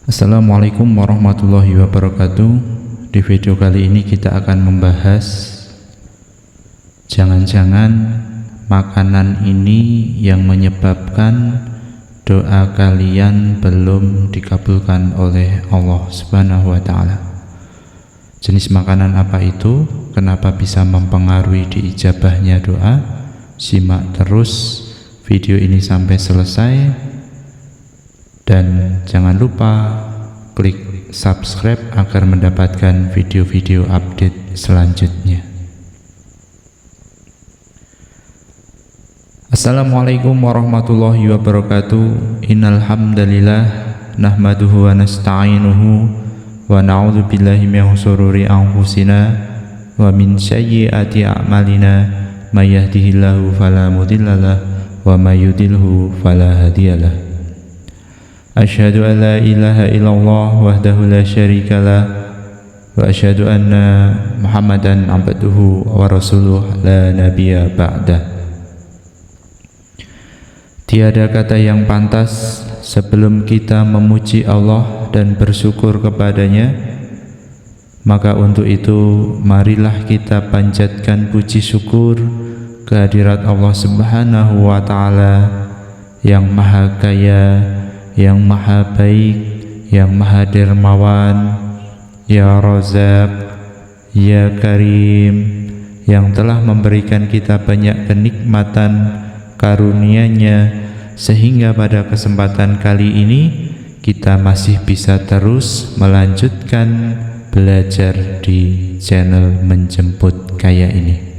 Assalamualaikum warahmatullahi wabarakatuh. Di video kali ini kita akan membahas jangan-jangan makanan ini yang menyebabkan doa kalian belum dikabulkan oleh Allah Subhanahu wa ta'ala. Jenis makanan apa itu? Kenapa bisa mempengaruhi diijabahnya doa? Simak terus video ini sampai selesai. Dan jangan lupa klik subscribe agar mendapatkan video-video update selanjutnya. Assalamualaikum warahmatullahi wabarakatuh. Innal hamdalillah nahmaduhu wa nasta'inuhu wa na'udzu billahi min shururi anfusina wa min sayyiati a'malina may yahdihillahu fala mudhillalah wa may yudhlilhu fala hadiyalah. Asyhadu an la ilaha illallah wahdahu la syarika lah wa asyhadu anna Muhammadan abduhu wa rasuluh la nabiyya ba'dah. Tiada kata yang pantas sebelum kita memuji Allah dan bersyukur kepadanya, maka untuk itu marilah kita panjatkan puji syukur kehadirat Allah Subhanahu wa ta'ala yang maha kaya, yang maha baik, yang maha dermawan, ya Razak, ya Karim, yang telah memberikan kita banyak kenikmatan karunia-Nya sehingga pada kesempatan kali ini kita masih bisa terus melanjutkan belajar di channel Menjemput Kaya ini.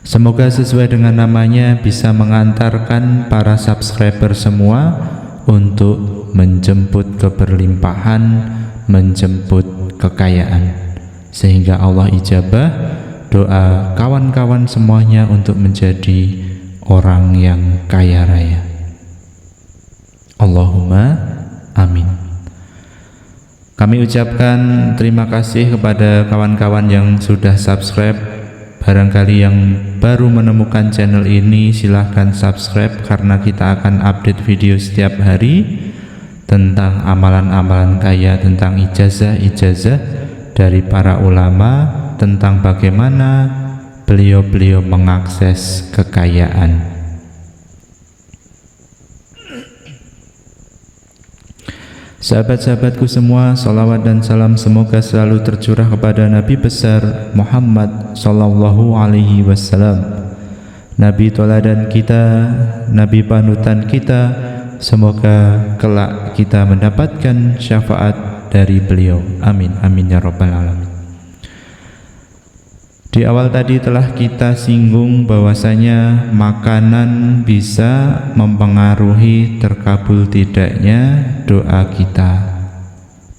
Semoga sesuai dengan namanya bisa mengantarkan para subscriber semua untuk menjemput keberlimpahan, menjemput kekayaan, sehingga Allah ijabah doa kawan-kawan semuanya untuk menjadi orang yang kaya raya. Allahumma amin. Kami ucapkan terima kasih kepada kawan-kawan yang sudah subscribe. Barangkali yang baru menemukan channel ini, silahkan subscribe karena kita akan update video setiap hari tentang amalan-amalan kaya, tentang ijazah-ijazah dari para ulama, tentang bagaimana beliau-beliau mengakses kekayaan. Sahabat-sahabatku semua, salawat dan salam semoga selalu tercurah kepada Nabi besar Muhammad sallallahu alaihi wasallam, Nabi teladan kita, Nabi panutan kita. Semoga kelak kita mendapatkan syafaat dari beliau. Amin, amin ya rabbal alamin. Di awal tadi telah kita singgung bahwasanya makanan bisa mempengaruhi terkabul tidaknya doa kita.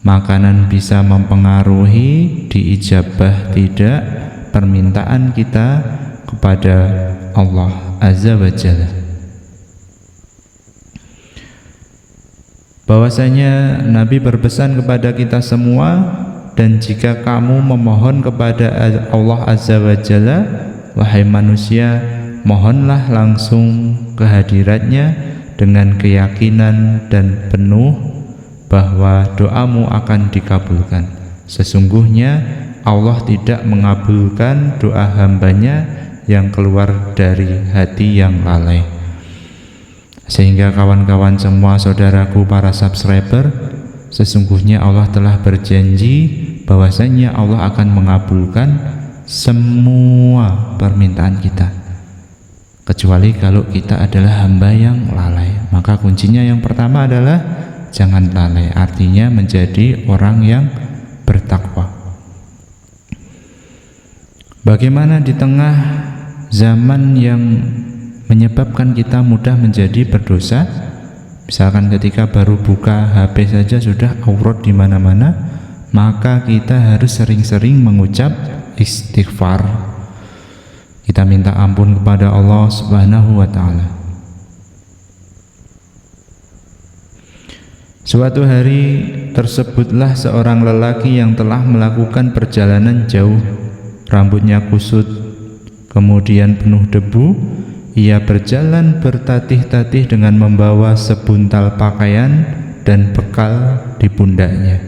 Makanan bisa mempengaruhi diijabah tidak permintaan kita kepada Allah Azza wa Jalla. Bahwasanya Nabi berpesan kepada kita semua, dan jika kamu memohon kepada Allah Azza wa Jalla, wahai manusia, mohonlah langsung kehadiratnya dengan keyakinan dan penuh bahwa doamu akan dikabulkan. Sesungguhnya Allah tidak mengabulkan doa hambanya yang keluar dari hati yang lalai. Sehingga kawan-kawan semua, saudaraku para subscriber, sesungguhnya Allah telah berjanji bahwasanya Allah akan mengabulkan semua permintaan kita, kecuali kalau kita adalah hamba yang lalai. Maka kuncinya yang pertama adalah jangan lalai, artinya menjadi orang yang bertakwa. Bagaimana di tengah zaman yang menyebabkan kita mudah menjadi berdosa? Misalkan ketika baru buka HP saja sudah aurat di mana-mana, maka kita harus sering-sering mengucap istighfar. Kita minta ampun kepada Allah Subhanahu wa ta'ala. Suatu hari tersebutlah seorang lelaki yang telah melakukan perjalanan jauh. Rambutnya kusut, kemudian penuh debu. Ia berjalan bertatih-tatih dengan membawa sebuntal pakaian dan bekal di pundaknya.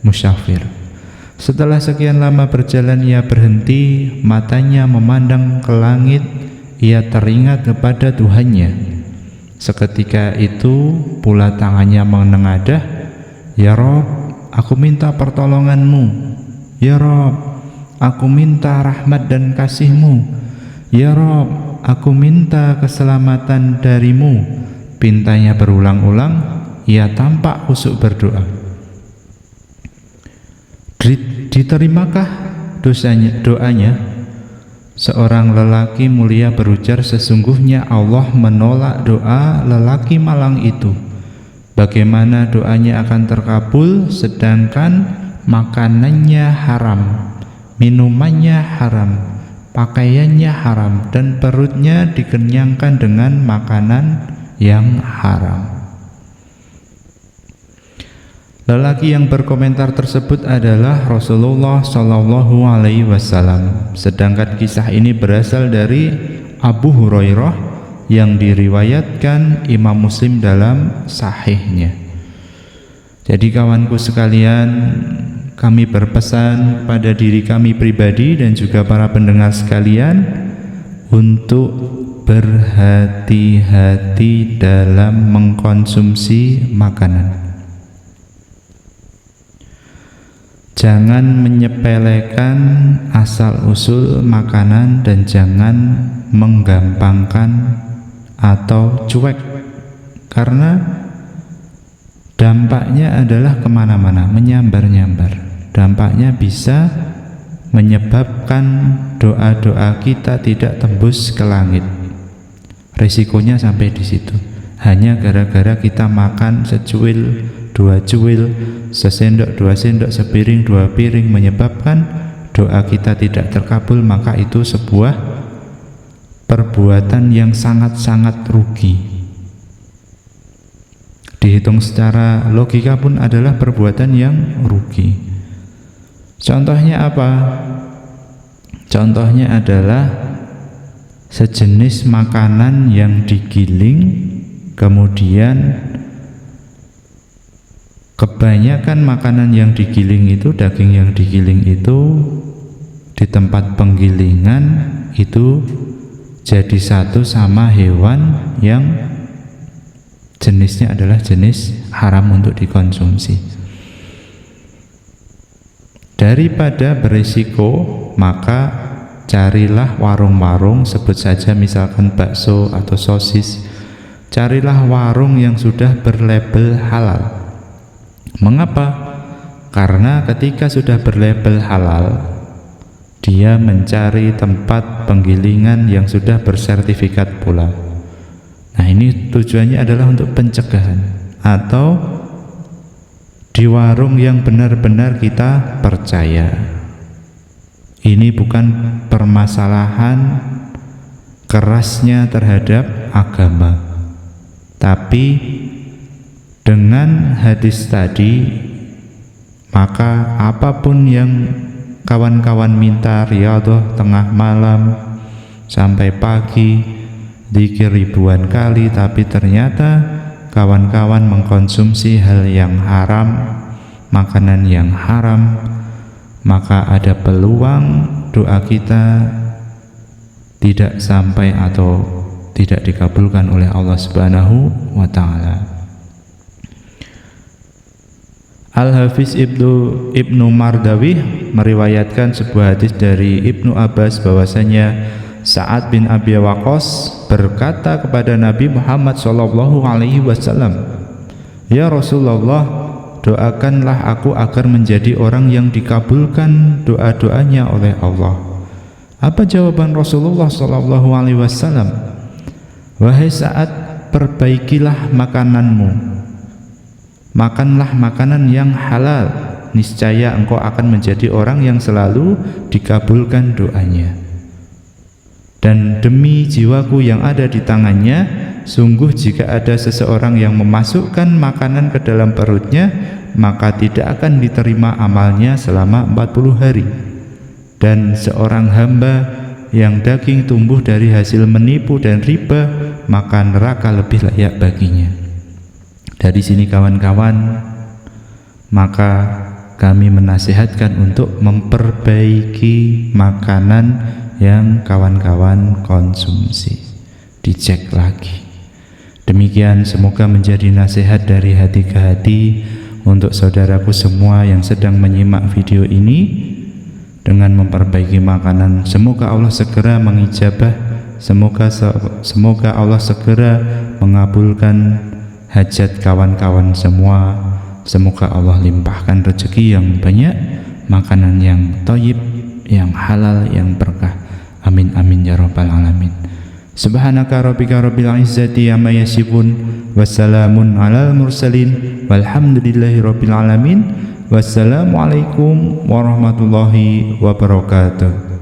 Musyafir. Setelah sekian lama berjalan ia berhenti, matanya memandang ke langit, ia teringat kepada Tuhannya. Seketika itu pula tangannya menengadah, "Ya Rob, aku minta pertolonganmu. Ya Rob, aku minta rahmat dan kasih-Mu. Ya Rob, aku minta keselamatan dari-Mu." Pintanya berulang-ulang, ia tampak khusyuk berdoa. Diterimakah doanya? Seorang lelaki mulia berujar, "Sesungguhnya Allah menolak doa lelaki malang itu. Bagaimana doanya akan terkabul sedangkan makanannya haram, minumannya haram, pakaiannya haram, dan perutnya dikenyangkan dengan makanan yang haram?" Lelaki yang berkomentar tersebut adalah Rasulullah Shallallahu Alaihi Wasallam. Sedangkan kisah ini berasal dari Abu Hurairah yang diriwayatkan Imam Muslim dalam sahihnya. Jadi kawanku sekalian, kami berpesan pada diri kami pribadi dan juga para pendengar sekalian untuk berhati-hati dalam mengkonsumsi makanan. Jangan menyepelekan asal-usul makanan dan jangan menggampangkan atau cuek, karena dampaknya adalah kemana-mana, menyambar-nyambar. Dampaknya bisa menyebabkan doa-doa kita tidak tembus ke langit. Risikonya sampai di situ. Hanya gara-gara kita makan secuil, 2 cuil, sesendok, 2 sendok, sepiring, 2 piring, menyebabkan doa kita tidak terkabul, maka itu sebuah perbuatan yang sangat-sangat rugi. Dihitung secara logika pun adalah perbuatan yang rugi. Contohnya apa? Contohnya adalah sejenis makanan yang digiling, kemudian kebanyakan makanan yang digiling itu, daging yang digiling itu di tempat penggilingan itu jadi satu sama hewan yang jenisnya adalah jenis haram untuk dikonsumsi. Daripada berisiko, maka carilah warung-warung, sebut saja misalkan bakso atau sosis, carilah warung yang sudah berlabel halal. Mengapa? Karena ketika sudah berlabel halal, dia mencari tempat penggilingan yang sudah bersertifikat pula. Nah, ini tujuannya adalah untuk pencegahan, atau di warung yang benar-benar kita percaya. Ini bukan permasalahan kerasnya terhadap agama, tapi dengan hadis tadi, maka apapun yang kawan-kawan minta riyadhah tengah malam sampai pagi, zikir ribuan kali, tapi ternyata kawan-kawan mengkonsumsi hal yang haram, makanan yang haram, maka ada peluang doa kita tidak sampai atau tidak dikabulkan oleh Allah Subhanahu wa Ta'ala. Al-Hafiz Ibnu Mardawi meriwayatkan sebuah hadis dari Ibnu Abbas bahwasanya Sa'ad bin Abi Waqqas berkata kepada Nabi Muhammad SAW, "Ya Rasulullah, doakanlah aku agar menjadi orang yang dikabulkan doa-doanya oleh Allah." Apa jawaban Rasulullah SAW? "Wahai Sa'ad, perbaikilah makananmu. Makanlah makanan yang halal, niscaya engkau akan menjadi orang yang selalu dikabulkan doanya. Dan demi jiwaku yang ada di tangannya, sungguh jika ada seseorang yang memasukkan makanan ke dalam perutnya, maka tidak akan diterima amalnya selama 40 hari. Dan seorang hamba yang daging tumbuh dari hasil menipu dan riba, maka neraka lebih layak baginya." Dari sini kawan-kawan, maka kami menasihatkan untuk memperbaiki makanan yang kawan-kawan konsumsi. Dicek lagi. Demikian semoga menjadi nasihat dari hati ke hati untuk saudaraku semua yang sedang menyimak video ini. Dengan memperbaiki makanan, semoga Allah segera mengijabah, semoga Allah segera mengabulkan hajat kawan-kawan semua. Semoga Allah limpahkan rezeki yang banyak, makanan yang thayyib, yang halal, yang berkah. Amin amin ya rabbal alamin. Subhanaka rabbika rabbil izzati amma yasifun, wassalamun alal mursalin, walhamdulillahi rabbil alamin. Wassalamualaikum warahmatullahi wabarakatuh.